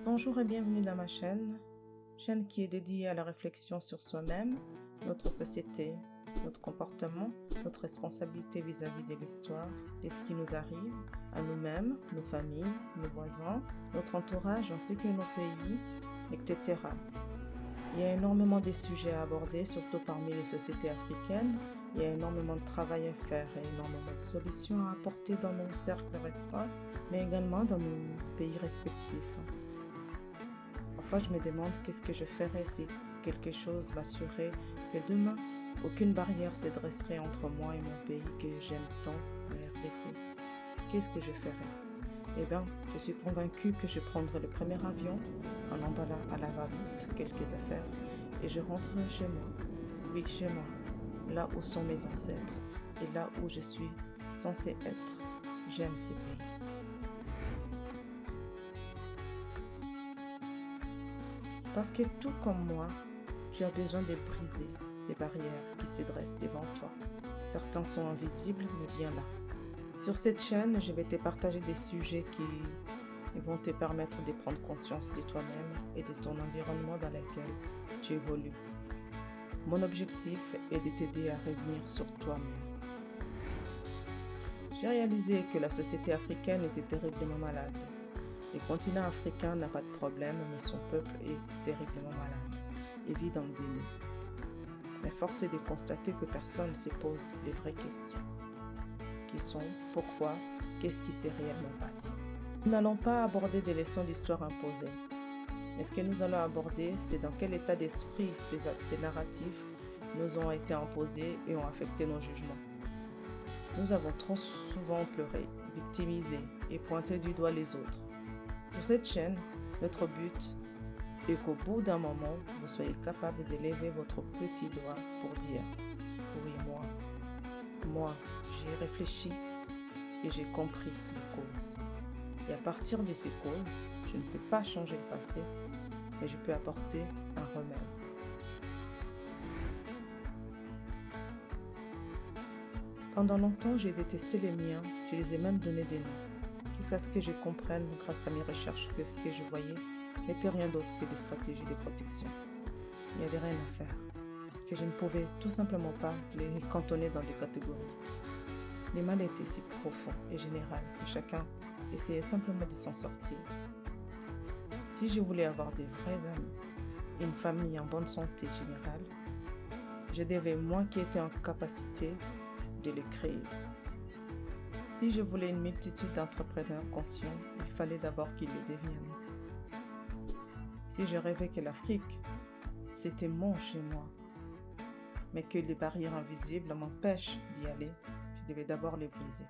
Bonjour et bienvenue dans ma chaîne qui est dédiée à la réflexion sur soi-même, notre société, notre comportement, notre responsabilité vis-à-vis de l'histoire, de ce qui nous arrive, à nous-mêmes, nos familles, nos voisins, notre entourage ainsi que nos pays, etc. Il y a énormément de sujets à aborder, surtout parmi les sociétés africaines. Il y a énormément de travail à faire et énormément de solutions à apporter dans nos cercles restreints, mais également dans nos pays respectifs. Parfois, je me demande qu'est-ce que je ferais si quelque chose m'assurait que demain, aucune barrière se dresserait entre moi et mon pays que j'aime tant, la RDC. Qu'est-ce que je ferais? Eh bien, je suis convaincue que je prendrai le premier avion, en emballant à la va-vite quelques affaires, et je rentrerai chez moi. Oui, chez moi, là où sont mes ancêtres, et là où je suis censée être. J'aime ce pays. Parce que tout comme moi, tu as besoin de briser ces barrières qui se dressent devant toi. Certains sont invisibles, mais bien là. Sur cette chaîne, je vais te partager des sujets qui vont te permettre de prendre conscience de toi-même et de ton environnement dans lequel tu évolues. Mon objectif est de t'aider à revenir sur toi-même. J'ai réalisé que la société africaine était terriblement malade. Le continent africain n'a pas de problème, mais son peuple est terriblement malade et vit dans le déni. Mais force est de constater que personne ne se pose les vraies questions. Qui sont, pourquoi, qu'est-ce qui s'est réellement passé? Nous n'allons pas aborder des leçons d'histoire imposées. Mais ce que nous allons aborder, c'est dans quel état d'esprit ces narratifs nous ont été imposés et ont affecté nos jugements. Nous avons trop souvent pleuré, victimisé et pointé du doigt les autres. Sur cette chaîne, notre but est qu'au bout d'un moment, vous soyez capable de lever votre petit doigt pour dire « Oui, moi, j'ai réfléchi et j'ai compris les causes. Et à partir de ces causes, je ne peux pas changer le passé, mais je peux apporter un remède. » Pendant longtemps, j'ai détesté les miens, je les ai même donné des noms. Jusqu'à ce que je comprenne, grâce à mes recherches, que ce que je voyais n'était rien d'autre que des stratégies de protection. Il n'y avait rien à faire, que je ne pouvais tout simplement pas les cantonner dans des catégories. Le mal était si profond et général que chacun essayait simplement de s'en sortir. Si je voulais avoir des vrais amis, une famille en bonne santé générale, je devais moi qui étais en capacité de les créer. Si je voulais une multitude d'entrepreneurs conscients, il fallait d'abord qu'ils le deviennent. Si je rêvais que l'Afrique, c'était mon chez moi, mais que les barrières invisibles m'empêchent d'y aller, je devais d'abord les briser.